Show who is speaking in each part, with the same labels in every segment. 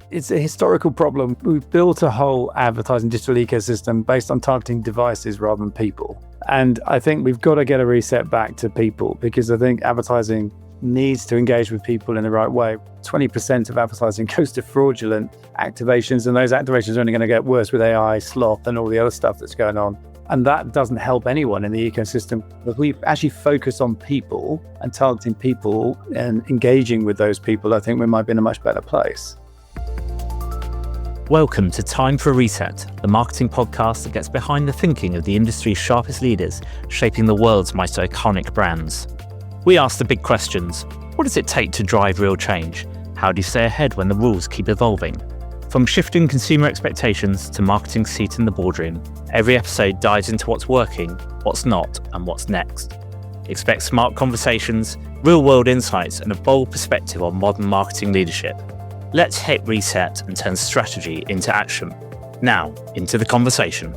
Speaker 1: it's a historical problem. We've built a whole advertising digital ecosystem based on targeting devices rather than people. And I think we've got to get a reset back to people, because I think advertising needs to engage with people in the right way. 20% of advertising goes to fraudulent activations, and those activations are only going to get worse with AI, slop, and all the other stuff that's going on. And that doesn't help anyone in the ecosystem. If we actually focus on people and targeting people and engaging with those people, I think we might be in a much better place.
Speaker 2: Welcome to Time for a Reset, the marketing podcast that gets behind the thinking of the industry's sharpest leaders, shaping the world's most iconic brands. We ask the big questions. What does it take to drive real change? How do you stay ahead when the rules keep evolving? From shifting consumer expectations to marketing seat in the boardroom, every episode dives into what's working, what's not, and what's next. Expect smart conversations, real-world insights, and a bold perspective on modern marketing leadership. Let's hit reset and turn strategy into action. Now, into the conversation.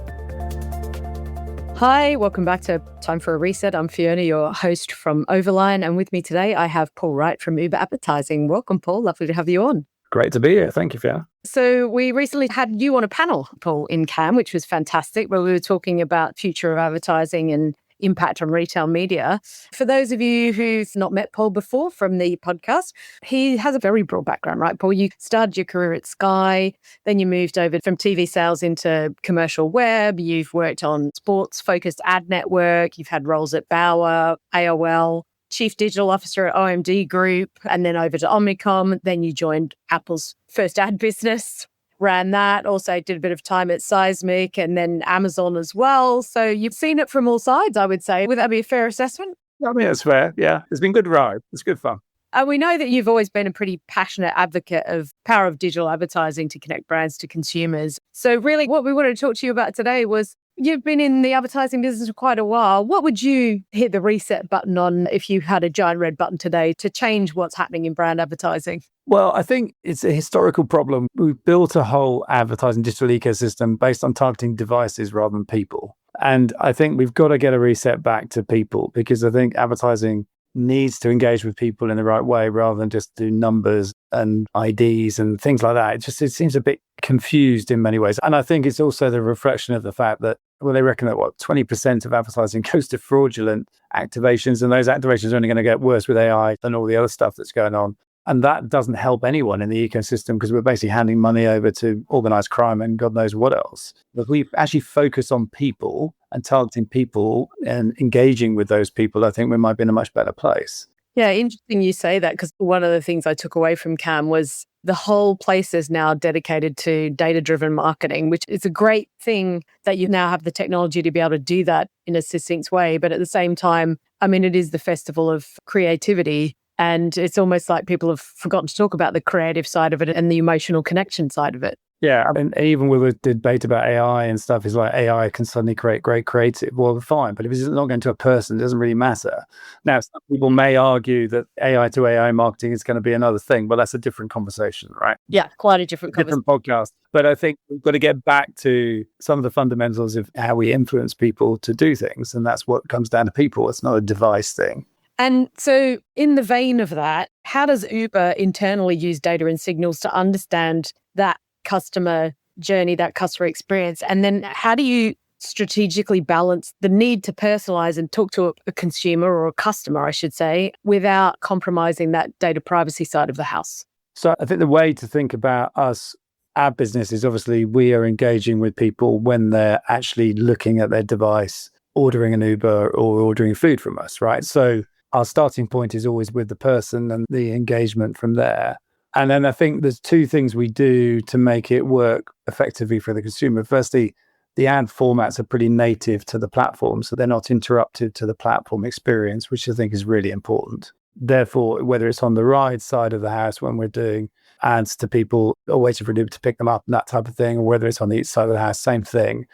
Speaker 3: Hi, welcome back to Time for a Reset. I'm Fiona, your host from Overline, and with me today I have Paul Wright from Uber Advertising. Welcome, Paul. Lovely to have you on.
Speaker 1: Great to be here. Thank you, Fiona.
Speaker 3: So we recently had you on a panel, Paul, in Cannes, which was fantastic, where we were talking about future of advertising and impact on retail media. For those of you who've not met Paul before from the podcast, he has a very broad background, right, Paul? You started your career at Sky, then you moved over from TV sales into commercial web. You've worked on sports-focused ad network. You've had roles at Bauer, AOL, Chief Digital Officer at OMD Group, and then over to Omnicom. Then you joined Apple's first ad business, ran that, also did a bit of time at Seismic and then Amazon as well. So you've seen it from all sides, I would say. Would that be a fair assessment?
Speaker 1: I mean, it's fair. Yeah, it's been a good ride. It's good fun.
Speaker 3: And we know that you've always been a pretty passionate advocate of power of digital advertising to connect brands to consumers. So really what we wanted to talk to you about today was, you've been in the advertising business for quite a while. What would you hit the reset button on if you had a giant red button today to change what's happening in brand advertising?
Speaker 1: Well, I think it's a historical problem. We've built a whole advertising digital ecosystem based on targeting devices rather than people. And I think we've got to get a reset back to people, because I think advertising needs to engage with people in the right way rather than just do numbers and IDs and things like that. It seems a bit confused in many ways. And I think it's also the reflection of the fact that, well, they reckon that 20% of advertising goes to fraudulent activations, and those activations are only going to get worse with AI and all the other stuff that's going on. And that doesn't help anyone in the ecosystem, because we're basically handing money over to organized crime and God knows what else. But we actually focus on people and targeting people and engaging with those people, I think we might be in a much better place.
Speaker 3: Yeah, interesting you say that, because one of the things I took away from Cannes was the whole place is now dedicated to data-driven marketing, which is a great thing that you now have the technology to be able to do that in a succinct way. But at the same time, I mean, it is the festival of creativity. And it's almost like people have forgotten to talk about the creative side of it and the emotional connection side of it.
Speaker 1: Yeah, I mean, even with the debate about AI and stuff, is like AI can suddenly create great creative. Well, fine, but if it's not going to a person, it doesn't really matter. Now, some people may argue that AI to AI marketing is going to be another thing, but that's a different conversation, right?
Speaker 3: Yeah, quite a different
Speaker 1: podcast. But I think we've got to get back to some of the fundamentals of how we influence people to do things. And that's what comes down to people. It's not a device thing.
Speaker 3: And so in the vein of that, how does Uber internally use data and signals to understand that customer journey, that customer experience? And then how do you strategically balance the need to personalize and talk to a consumer or a customer, I should say, without compromising that data privacy side of the house?
Speaker 1: So I think the way to think about us, our business, is obviously we are engaging with people when they're actually looking at their device, ordering an Uber or ordering food from us, right? So our starting point is always with the person and the engagement from there. And then I think there's two things we do to make it work effectively for the consumer. Firstly, the ad formats are pretty native to the platform, so they're not interrupted to the platform experience, which I think is really important. Therefore, whether it's on the ride side of the house when we're doing ads to people or waiting for an Uber to pick them up and that type of thing, or whether it's on the each side of the house, same thing.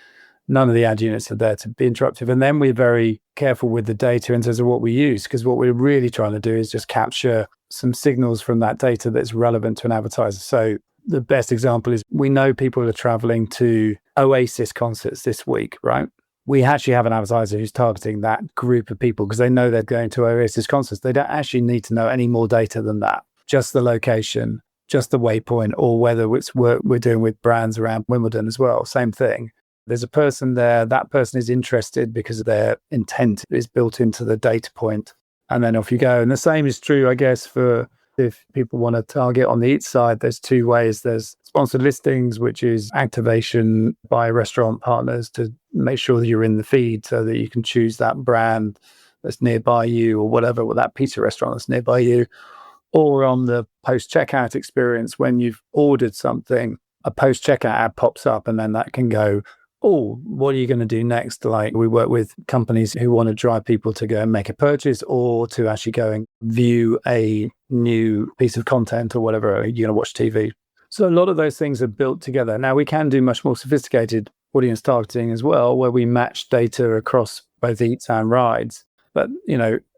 Speaker 1: None of the ad units are there to be interruptive. And then we're very careful with the data in terms of what we use, because what we're really trying to do is just capture some signals from that data that's relevant to an advertiser. So the best example is we know people are traveling to Oasis concerts this week, right? We actually have an advertiser who's targeting that group of people because they know they're going to Oasis concerts. They don't actually need to know any more data than that, just the location just the waypoint, or whether it's work we're doing with brands around Wimbledon as well, same thing. There's a person there, that person is interested because their intent is built into the data point. And then off you go. And the same is true, I guess, for if people want to target on the eat side, there's two ways. There's sponsored listings, which is activation by restaurant partners to make sure that you're in the feed so that you can choose that brand that's nearby you or whatever, or that pizza restaurant that's nearby you. Or on the post-checkout experience, when you've ordered something, a post-checkout ad pops up and then that can go, oh, what are you going to do next? Like we work with companies who want to drive people to go and make a purchase or to actually go and view a new piece of content or whatever. You're going to watch TV. So a lot of those things are built together. Now we can do much more sophisticated audience targeting as well, where we match data across both eats and rides. But,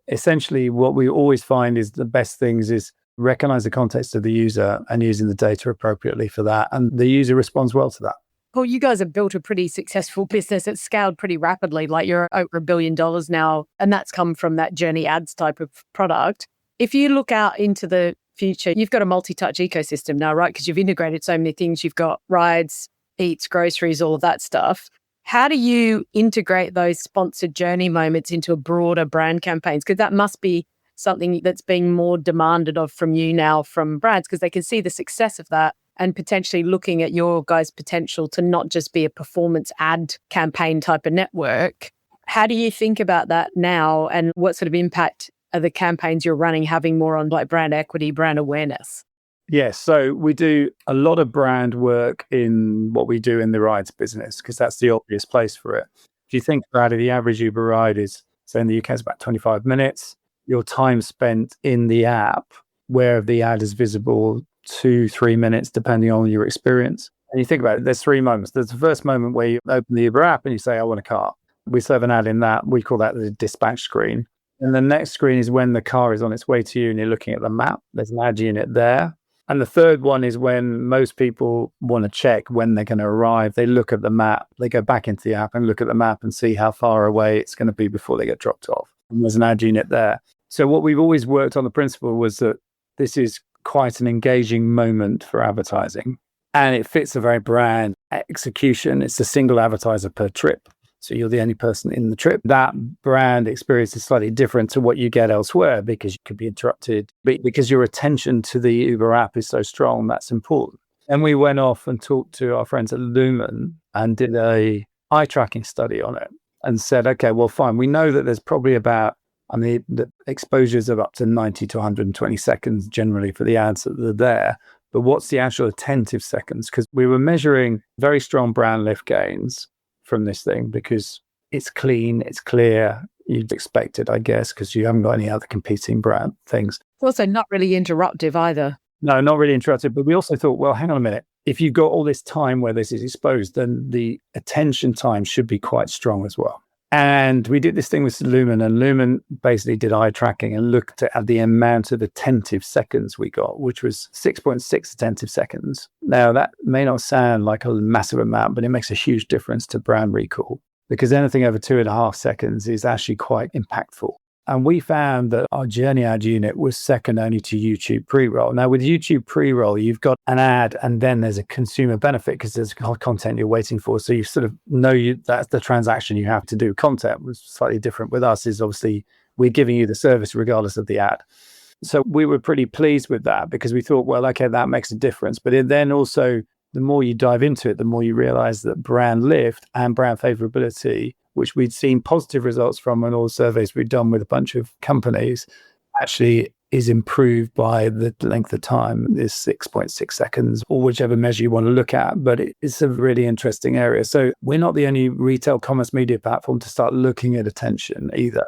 Speaker 1: essentially what we always find is the best things is recognize the context of the user and using the data appropriately for that. And the user responds well to that.
Speaker 3: Well, you guys have built a pretty successful business. It's scaled pretty rapidly. Like you're over $1 billion now, and that's come from that journey ads type of product. If you look out into the future, you've got a multi-touch ecosystem now, right? Because you've integrated so many things. You've got rides, eats, groceries, all of that stuff. How do you integrate those sponsored journey moments into a broader brand campaigns? Because that must be something that's being more demanded of from you now from brands, because they can see the success of that and potentially looking at your guys' potential to not just be a performance ad campaign type of network. How do you think about that now, and what sort of impact are the campaigns you're running having more on like brand equity, brand awareness?
Speaker 1: Yes. So we do a lot of brand work in what we do in the rides business, because that's the obvious place for it. If you think about it, the average Uber ride is, say in the UK, it's about 25 minutes. Your time spent in the app, where the ad is visible, 2-3 minutes, depending on your experience. And you think about it, there's 3 moments. There's the first moment where you open the Uber app and you say, I want a car. We serve an ad in that. We call that the dispatch screen. And the next screen is when the car is on its way to you and you're looking at the map. There's an ad unit there. And the third one is when most people want to check when they're going to arrive. They look at the map, they go back into the app and look at the map and see how far away it's going to be before they get dropped off. And there's an ad unit there. So what we've always worked on the principle was that this is quite an engaging moment for advertising. And it fits a very brand execution. It's a single advertiser per trip. So you're the only person in the trip. That brand experience is slightly different to what you get elsewhere, because you could be interrupted, but because your attention to the Uber app is so strong, that's important. And we went off and talked to our friends at Lumen and did a eye tracking study on it and said, okay, well, fine. We know that there's probably about, the exposures of up to 90 to 120 seconds generally for the ads that are there. But what's the actual attentive seconds? Because we were measuring very strong brand lift gains from this thing, because it's clean, it's clear. You'd expect it, I guess, because you haven't got any other competing brand things.
Speaker 3: Also not really interruptive either.
Speaker 1: No, not really interruptive. But we also thought, well, hang on a minute. If you've got all this time where this is exposed, then the attention time should be quite strong as well. And we did this thing with Lumen, and Lumen basically did eye tracking and looked at the amount of attentive seconds we got, which was 6.6 attentive seconds. Now, that may not sound like a massive amount, but it makes a huge difference to brand recall, because anything over 2.5 seconds is actually quite impactful. And we found that our journey ad unit was second only to YouTube pre-roll. Now, with YouTube pre-roll, you've got an ad and then there's a consumer benefit because there's content you're waiting for. So you sort of know that's the transaction you have to do. Content was slightly different with us, is obviously we're giving you the service regardless of the ad. So we were pretty pleased with that, because we thought, well, okay, that makes a difference. But then also, the more you dive into it, the more you realize that brand lift and brand favorability, which we'd seen positive results from in all the surveys we'd done with a bunch of companies, actually is improved by the length of time, is 6.6 seconds, or whichever measure you want to look at. But it's a really interesting area. So we're not the only retail commerce media platform to start looking at attention either.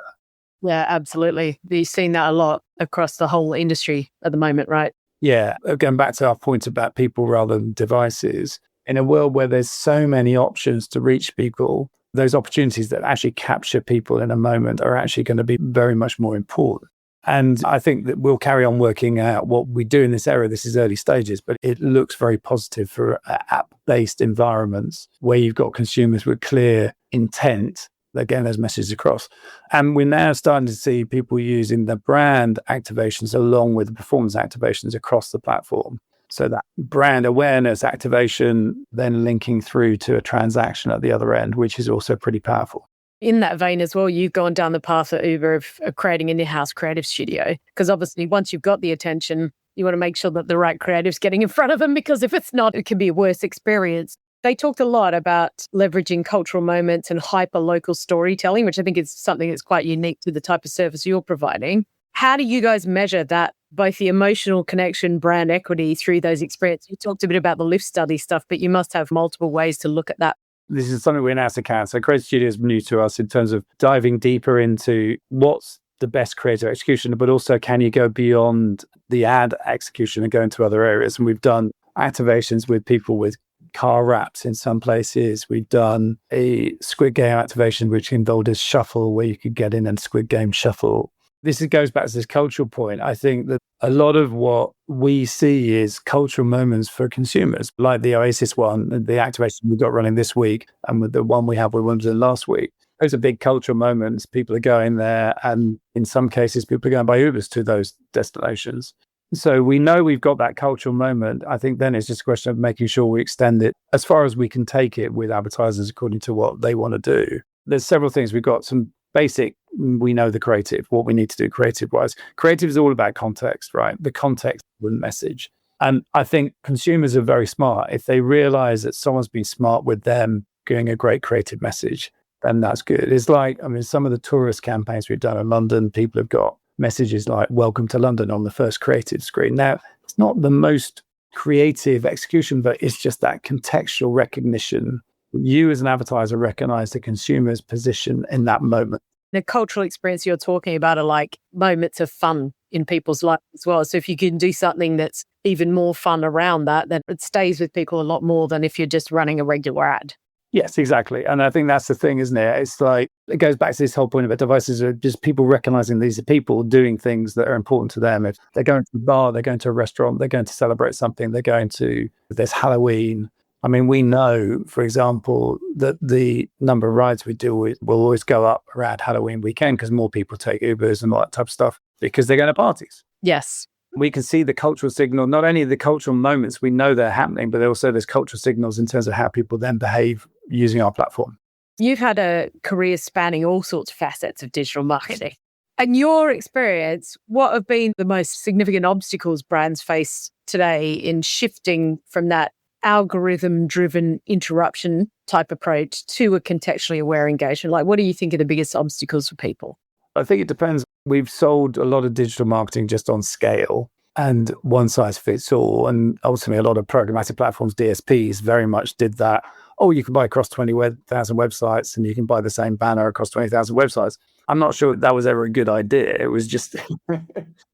Speaker 3: Yeah, absolutely. You've seen that a lot across the whole industry at the moment, right?
Speaker 1: Yeah. Going back to our point about people rather than devices, in a world where there's so many options to reach people, those opportunities that actually capture people in a moment are actually going to be very much more important. And I think that we'll carry on working out what we do in this area. This is early stages, but it looks very positive for app-based environments where you've got consumers with clear intent, getting those messages across. And we're now starting to see people using the brand activations along with the performance activations across the platform. So that brand awareness activation then linking through to a transaction at the other end, which is also pretty powerful.
Speaker 3: In that vein as well, you've gone down the path at Uber of creating an in-house creative studio, because obviously once you've got the attention, you want to make sure that the right creative's getting in front of them, because if it's not, it can be a worse experience. They talked a lot about leveraging cultural moments and hyper-local storytelling, which I think is something that's quite unique to the type of service you're providing. How do you guys measure that, both the emotional connection, brand equity through those experiences? You talked a bit about the lift study stuff, but you must have multiple ways to look at that.
Speaker 1: This is something we in ASA can. So Creative Studio is new to us in terms of diving deeper into what's the best creative execution, but also can you go beyond the ad execution and go into other areas? And we've done activations with people with car wraps in some places. We've done a Squid Game activation, which involved a shuffle where you could get in and Squid Game shuffle. This goes back to this cultural point. I think that a lot of what we see is cultural moments for consumers, like the Oasis one, the activation we got running this week, and with the one we have with Wimbledon last week. Those are big cultural moments. People are going there, and in some cases, people are going by Ubers to those destinations. So we know we've got that cultural moment. I think then it's just a question of making sure we extend it as far as we can take it with advertisers according to what they want to do. There's several things. We've got some basic, we know the creative, what we need to do creative-wise. Creative is all about context, right? The context of the message. And I think consumers are very smart. If they realize that someone's been smart with them giving a great creative message, then that's good. It's like, some of the tourist campaigns we've done in London, people have got messages like "Welcome to London" on the first creative screen. Now, it's not the most creative execution, but it's just that contextual recognition. You as an advertiser recognize the consumer's position in that moment.
Speaker 3: The cultural experience you're talking about are like moments of fun in people's lives as well. So if you can do something that's even more fun around that, then it stays with people a lot more than if you're just running a regular ad.
Speaker 1: Yes, exactly. And I think that's the thing, isn't it? It's like, it goes back to this whole point about devices are just people recognizing these are people doing things that are important to them. If they're going to a bar, they're going to a restaurant, they're going to celebrate something, they're going to, there's Halloween. We know, for example, that the number of rides we do will always go up around Halloween weekend because more people take Ubers and all that type of stuff because they're going to parties.
Speaker 3: Yes.
Speaker 1: We can see the cultural signal, not only the cultural moments we know they're happening, but also there's cultural signals in terms of how people then behave using our platform.
Speaker 3: You've had a career spanning all sorts of facets of digital marketing. In your experience, what have been the most significant obstacles brands face today in shifting from that algorithm-driven interruption type approach to a contextually aware engagement? Like, what do you think are the biggest obstacles for people?
Speaker 1: I think it depends. We've sold a lot of digital marketing just on scale and one size fits all. And ultimately, a lot of programmatic platforms, DSPs, very much did that. Oh, you can buy across 20,000 websites and you can buy the same banner across 20,000 websites. I'm not sure that was ever a good idea. It was just,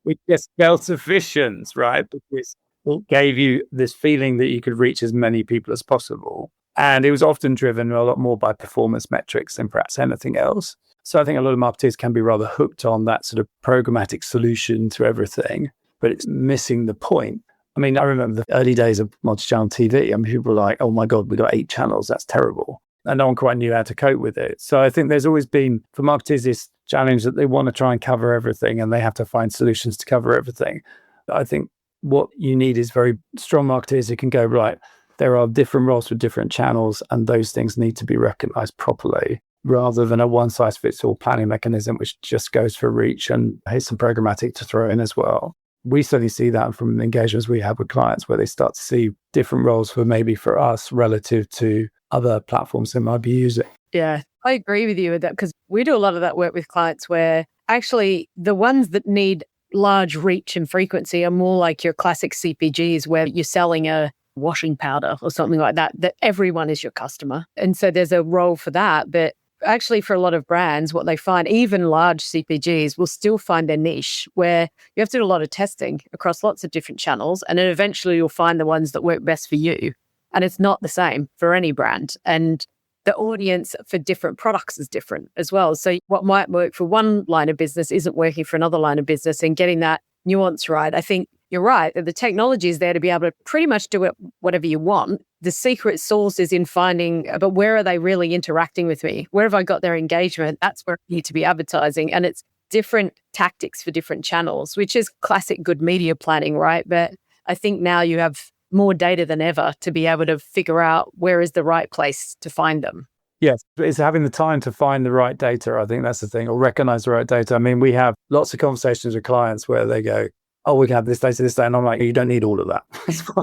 Speaker 1: we just felt efficient, right? Because it gave you this feeling that you could reach as many people as possible. And it was often driven a lot more by performance metrics than perhaps anything else. So I think a lot of marketers can be rather hooked on that sort of programmatic solution to everything, but it's missing the point. I remember the early days of multi-channel TV. People were like, oh my God, we got 8 channels. That's terrible. And no one quite knew how to cope with it. So I think there's always been, for marketers, this challenge that they want to try and cover everything and they have to find solutions to cover everything. I think what you need is very strong marketers who can go, right, there are different roles for different channels and those things need to be recognized properly, rather than a one-size-fits-all planning mechanism, which just goes for reach and here's some programmatic to throw in as well. We certainly see that from the engagements we have with clients where they start to see different roles for us relative to other platforms they might be using.
Speaker 3: Yeah, I agree with you with that because we do a lot of that work with clients where actually the ones that need large reach and frequency are more like your classic CPGs where you're selling a washing powder or something like that everyone is your customer. And so there's a role for that. But actually for a lot of brands, what they find, even large CPGs will still find their niche where you have to do a lot of testing across lots of different channels. And then eventually you'll find the ones that work best for you. And it's not the same for any brand. And the audience for different products is different as well. So what might work for one line of business isn't working for another line of business, and getting that nuance right. I think you're right. The technology is there to be able to pretty much do it whatever you want. The secret sauce is in finding, but where are they really interacting with me? Where have I got their engagement? That's where I need to be advertising. And it's different tactics for different channels, which is classic good media planning, right? But I think now you have more data than ever to be able to figure out where is the right place to find them.
Speaker 1: Yes, it's having the time to find the right data. I think that's the thing, or recognize the right data. I mean, we have lots of conversations with clients where they go, oh, we can have this data, this data. And I'm like, you don't need all of that.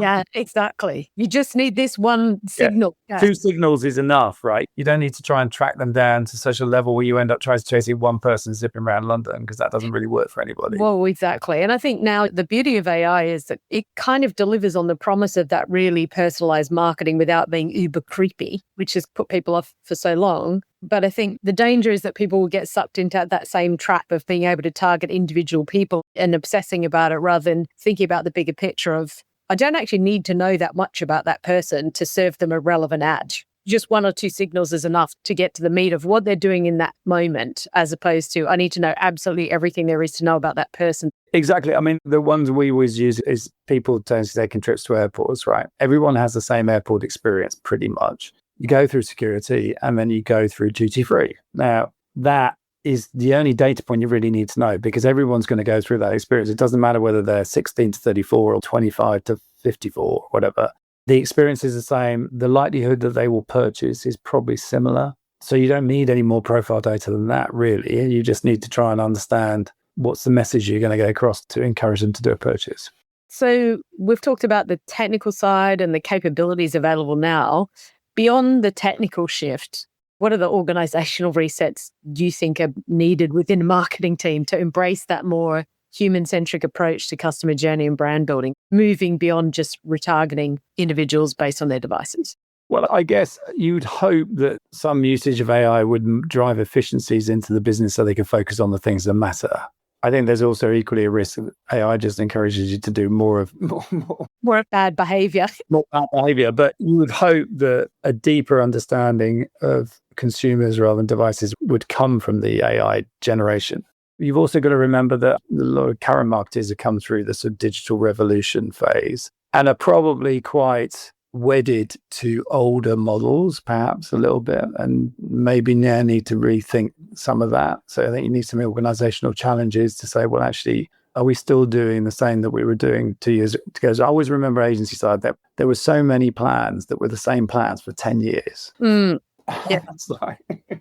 Speaker 3: Yeah, exactly. You just need this one signal.
Speaker 1: Yeah. 2 signals is enough, right? You don't need to try and track them down to such a level where you end up trying to chasing one person zipping around London, because that doesn't really work for anybody.
Speaker 3: Well, exactly. And I think now the beauty of AI is that it kind of delivers on the promise of that really personalized marketing without being uber creepy, which has put people off for so long. But I think the danger is that people will get sucked into that same trap of being able to target individual people and obsessing about it rather than thinking about the bigger picture of, I don't actually need to know that much about that person to serve them a relevant ad. Just 1 or 2 signals is enough to get to the meat of what they're doing in that moment, as opposed to, I need to know absolutely everything there is to know about that person.
Speaker 1: Exactly. I mean, the ones we always use is people taking trips to airports, right? Everyone has the same airport experience pretty much. You go through security and then you go through duty free. Now, that is the only data point you really need to know, because everyone's going to go through that experience. It doesn't matter whether they're 16 to 34 or 25 to 54, whatever. The experience is the same. The likelihood that they will purchase is probably similar. So you don't need any more profile data than that, really. You just need to try and understand what's the message you're going to get across to encourage them to do a purchase.
Speaker 3: So we've talked about the technical side and the capabilities available now. Beyond the technical shift, what are the organizational resets do you think are needed within a marketing team to embrace that more human-centric approach to customer journey and brand building, moving beyond just retargeting individuals based on their devices?
Speaker 1: Well, I guess you'd hope that some usage of AI would drive efficiencies into the business so they can focus on the things that matter. I think there's also equally a risk that AI just encourages you to do more
Speaker 3: bad behavior.
Speaker 1: More bad behavior. But you would hope that a deeper understanding of consumers rather than devices would come from the AI generation. You've also got to remember that a lot of current marketers have come through the sort of digital revolution phase and are probably quite wedded to older models, perhaps a little bit, and maybe now need to rethink some of that. So I think you need some organizational challenges to say, well, actually, are we still doing the same that we were doing 2 years ago? So I always remember agency side that there were so many plans that were the same plans for 10 years.
Speaker 3: Yeah.
Speaker 1: It's like,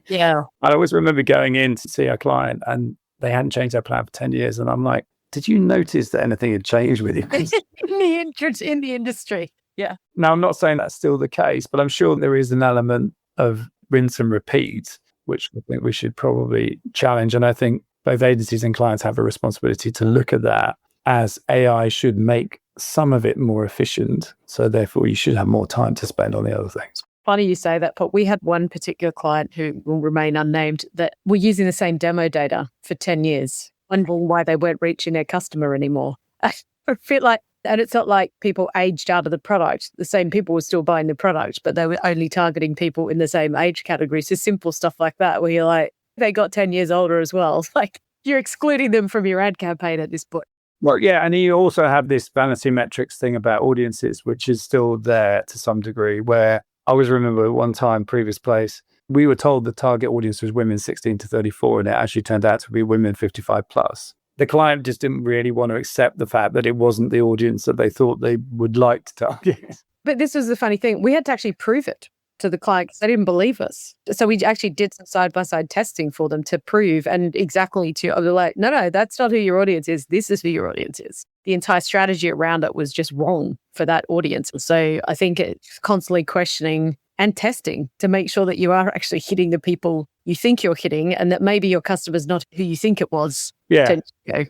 Speaker 3: Yeah.
Speaker 1: I always remember going in to see a client and they hadn't changed their plan for 10 years. And I'm like, did you notice that anything had changed with you?
Speaker 3: in the industry. Yeah.
Speaker 1: Now, I'm not saying that's still the case, but I'm sure there is an element of rinse and repeat, which I think we should probably challenge. And I think both agencies and clients have a responsibility to look at that, as AI should make some of it more efficient. So therefore, you should have more time to spend on the other things.
Speaker 3: Funny you say that, but we had one particular client who will remain unnamed that were using the same demo data for 10 years, wondering why they weren't reaching their customer anymore. I feel like, and it's not like people aged out of the product. The same people were still buying the product, but they were only targeting people in the same age category. So simple stuff like that, where you're like, they got 10 years older as well. It's like you're excluding them from your ad campaign at this point.
Speaker 1: Well, yeah. And you also have this vanity metrics thing about audiences, which is still there to some degree, where I always remember one time, previous place, we were told the target audience was women 16 to 34, and it actually turned out to be women 55 plus. The client just didn't really want to accept the fact that it wasn't the audience that they thought they would like to target.
Speaker 3: But this was the funny thing. We had to actually prove it to the client because they didn't believe us. So we actually did some side-by-side testing for them to prove, and exactly to, they're like, no, that's not who your audience is. This is who your audience is. The entire strategy around it was just wrong for that audience. So I think it's constantly questioning and testing to make sure that you are actually hitting the people you think you're hitting, and that maybe your customer's not who you think it was.
Speaker 1: Yeah.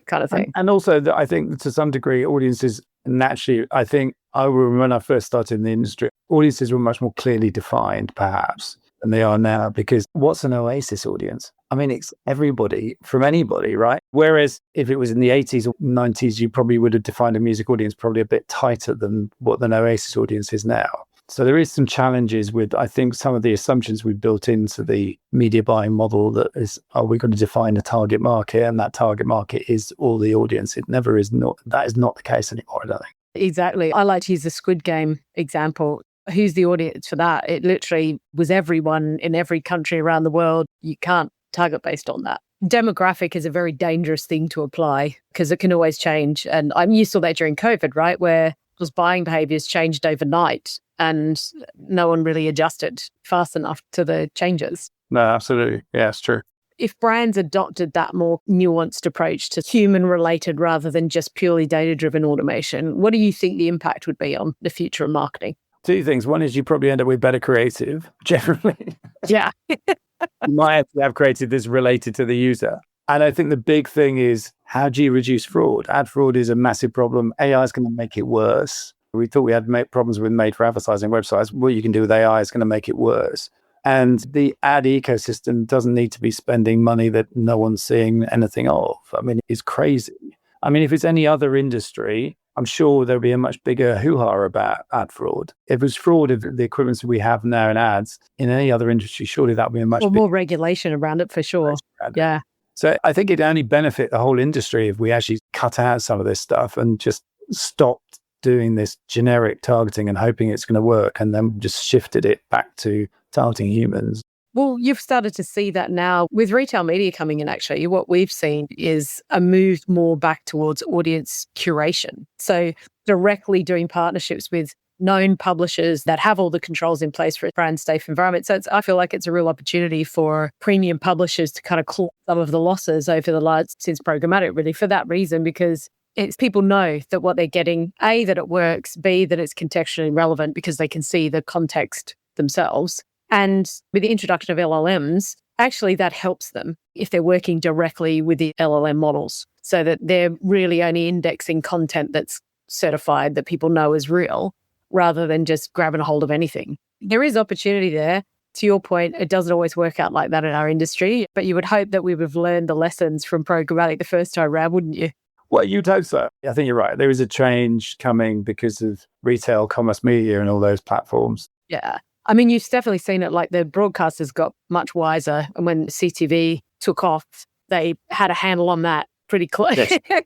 Speaker 3: Kind of thing.
Speaker 1: And also, I think to some degree, audiences naturally, I think I remember when I first started in the industry, audiences were much more clearly defined, perhaps, than they are now, because what's an Oasis audience? I mean, it's everybody from anybody, right? Whereas if it was in the 80s or 90s, you probably would have defined a music audience probably a bit tighter than what an Oasis audience is now. So there is some challenges with, I think, some of the assumptions we've built into the media buying model that is, are we going to define a target market? And that target market is all the audience. It never is not, that is not the case anymore, I don't think.
Speaker 3: Exactly. I like to use the Squid Game example. Who's the audience for that? It literally was everyone in every country around the world. You can't target based on that. Demographic is a very dangerous thing to apply because it can always change. And you saw that during COVID, right? Where people's buying behaviors changed overnight and no one really adjusted fast enough to the changes.
Speaker 1: No, absolutely. Yeah, it's true.
Speaker 3: If brands adopted that more nuanced approach to human-related rather than just purely data-driven automation, what do you think the impact would be on the future of marketing?
Speaker 1: Two things. One is you probably end up with better creative, generally.
Speaker 3: Yeah.
Speaker 1: You might actually have creative that's related to the user. And I think the big thing is, how do you reduce fraud? Ad fraud is a massive problem. AI is going to make it worse. We thought we had problems with made for advertising websites. What you can do with AI is going to make it worse. And the ad ecosystem doesn't need to be spending money that no one's seeing anything of. I mean, it's crazy. I mean, if it's any other industry, I'm sure there'll be a much bigger hoo-ha about ad fraud. If it was fraud of the equivalents we have now in ads in any other industry, surely that would be a much
Speaker 3: more regulation around it for sure. Yeah.
Speaker 1: So I think it'd only benefit the whole industry if we actually cut out some of this stuff and just stopped doing this generic targeting and hoping it's going to work, and then just shifted it back to targeting humans.
Speaker 3: Well, you've started to see that now with retail media coming in. Actually, what we've seen is a move more back towards audience curation. So directly doing partnerships with known publishers that have all the controls in place for a brand safe environment. So I feel like it's a real opportunity for premium publishers to kind of claw some of the losses over the last since programmatic, really, for that reason, because it's people know that what they're getting, A, that it works, B, that it's contextually relevant because they can see the context themselves. And with the introduction of LLMs, actually that helps them if they're working directly with the LLM models, so that they're really only indexing content that's certified that people know is real, rather than just grabbing a hold of anything. There is opportunity there. To your point, it doesn't always work out like that in our industry, but you would hope that we would have learned the lessons from programmatic the first time around, wouldn't you?
Speaker 1: Well, you'd hope so. I think you're right. There is a change coming because of retail, commerce media and all those platforms.
Speaker 3: Yeah. I mean, you've definitely seen it, like the broadcasters got much wiser. And when CTV took off, they had a handle on that pretty close.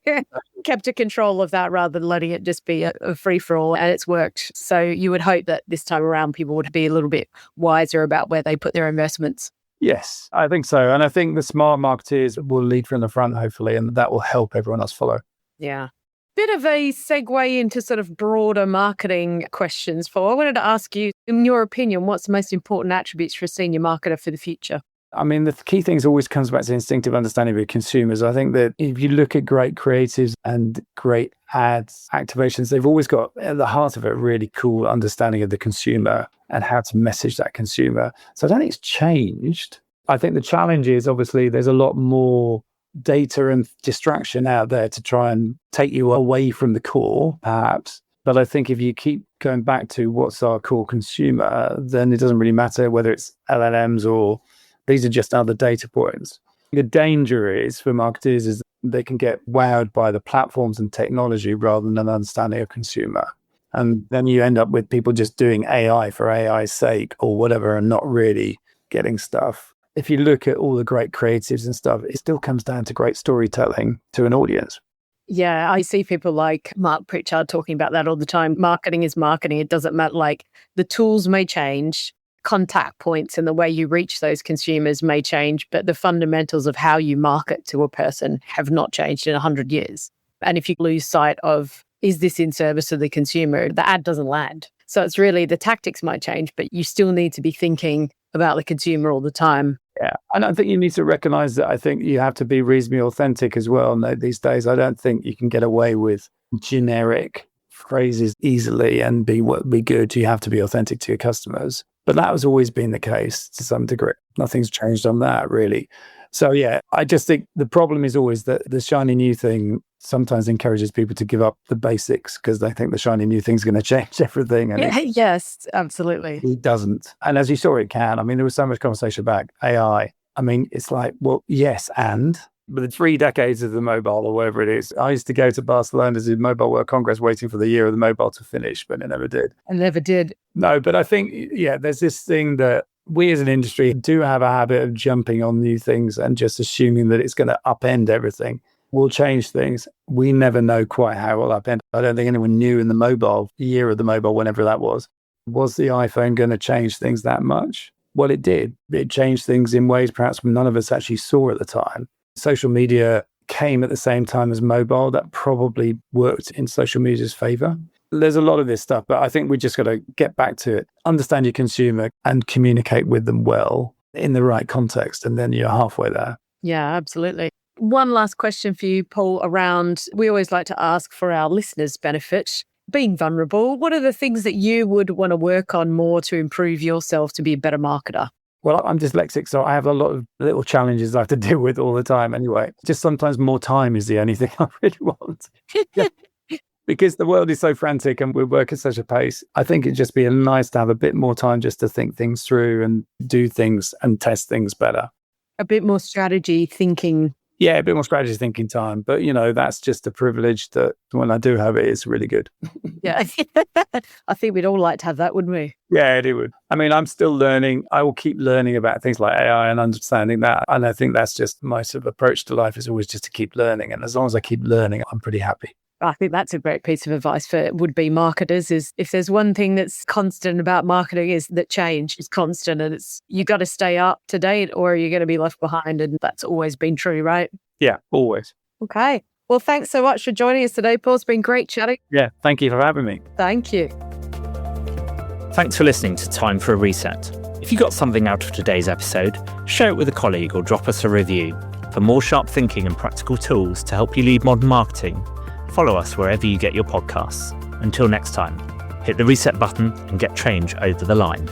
Speaker 3: Yes. Kept a control of that rather than letting it just be a free-for-all, and it's worked. So you would hope that this time around people would be a little bit wiser about where they put their investments.
Speaker 1: Yes, I think so. And I think the smart marketeers will lead from the front, hopefully, and that will help everyone else follow.
Speaker 3: Yeah. Bit of a segue into sort of broader marketing questions. Paul, I wanted to ask you, in your opinion, what's the most important attributes for a senior marketer for the future?
Speaker 1: I mean, the key things always comes back to instinctive understanding of consumers. I think that if you look at great creatives and great ads activations, they've always got at the heart of it a really cool understanding of the consumer and how to message that consumer. So I don't think it's changed. I think the challenge is obviously there's a lot more data and distraction out there to try and take you away from the core, perhaps. But I think if you keep going back to what's our core consumer, then it doesn't really matter whether it's LLMs or these are just other data points. The danger is for marketers is they can get wowed by the platforms and technology rather than an understanding of consumer. And then you end up with people just doing AI for AI's sake or whatever and not really getting stuff. If you look at all the great creatives and stuff, it still comes down to great storytelling to an audience.
Speaker 3: Yeah, I see people like Mark Pritchard talking about that all the time. Marketing is marketing. It doesn't matter. Like the tools may change, contact points and the way you reach those consumers may change, but the fundamentals of how you market to a person have not changed in 100 years. And if you lose sight of, is this in service of the consumer, the ad doesn't land. So it's really the tactics might change, but you still need to be thinking about the consumer all the time.
Speaker 1: Yeah. And I think you need to recognize that I think you have to be reasonably authentic as well. No, these days, I don't think you can get away with generic phrases easily and be good. You have to be authentic to your customers. But that has always been the case to some degree. Nothing's changed on that, really. So, yeah, I just think the problem is always that the shiny new thing sometimes encourages people to give up the basics because they think the shiny new thing's going to change everything. And
Speaker 3: yes, absolutely.
Speaker 1: It doesn't. And as you saw, it can. I mean, there was so much conversation about AI. I mean, it's like, well, yes, but the 3 decades of the mobile or whatever it is, I used to go to Barcelona's Mobile World Congress waiting for the year of the mobile to finish, but it never did.
Speaker 3: It never did.
Speaker 1: No, but I think, yeah, there's this thing that we as an industry do have a habit of jumping on new things and just assuming that it's going to upend everything. We'll change things. We never know quite how it will upend. I don't think anyone knew in the year of the mobile, whenever that was the iPhone going to change things that much? Well, it did. It changed things in ways perhaps none of us actually saw at the time. Social media came at the same time as mobile. That probably worked in social media's favor. There's a lot of this stuff, but I think we just got to get back to it. Understand your consumer and communicate with them well in the right context. And then you're halfway there.
Speaker 3: Yeah, absolutely. One last question for you, Paul, around, we always like to ask for our listeners' benefit, being vulnerable. What are the things that you would want to work on more to improve yourself to be a better marketer?
Speaker 1: Well, I'm dyslexic, so I have a lot of little challenges I have to deal with all the time anyway. Just sometimes more time is the only thing I really want. Yeah. Because the world is so frantic and we work at such a pace. I think it'd just be nice to have a bit more time just to think things through and do things and test things better.
Speaker 3: A bit more strategy thinking.
Speaker 1: Yeah, a bit more strategy thinking time. But, that's just a privilege that when I do have it, it's really good.
Speaker 3: Yeah. I think we'd all like to have that, wouldn't we?
Speaker 1: Yeah, it would. I mean, I'm still learning. I will keep learning about things like AI and understanding that. And I think that's just my sort of approach to life is always just to keep learning. And as long as I keep learning, I'm pretty happy.
Speaker 3: I think that's a great piece of advice for would-be marketers is if there's one thing that's constant about marketing is that change is constant and you got to stay up to date or you're going to be left behind. And that's always been true, right?
Speaker 1: Yeah, always.
Speaker 3: Okay. Well, thanks so much for joining us today, Paul. It's been great chatting.
Speaker 1: Yeah, thank you for having me.
Speaker 3: Thank you.
Speaker 2: Thanks for listening to Time for a Reset. If you got something out of today's episode, share it with a colleague or drop us a review. For more sharp thinking and practical tools to help you lead modern marketing, follow us wherever you get your podcasts. Until next time, hit the reset button and get change over the line.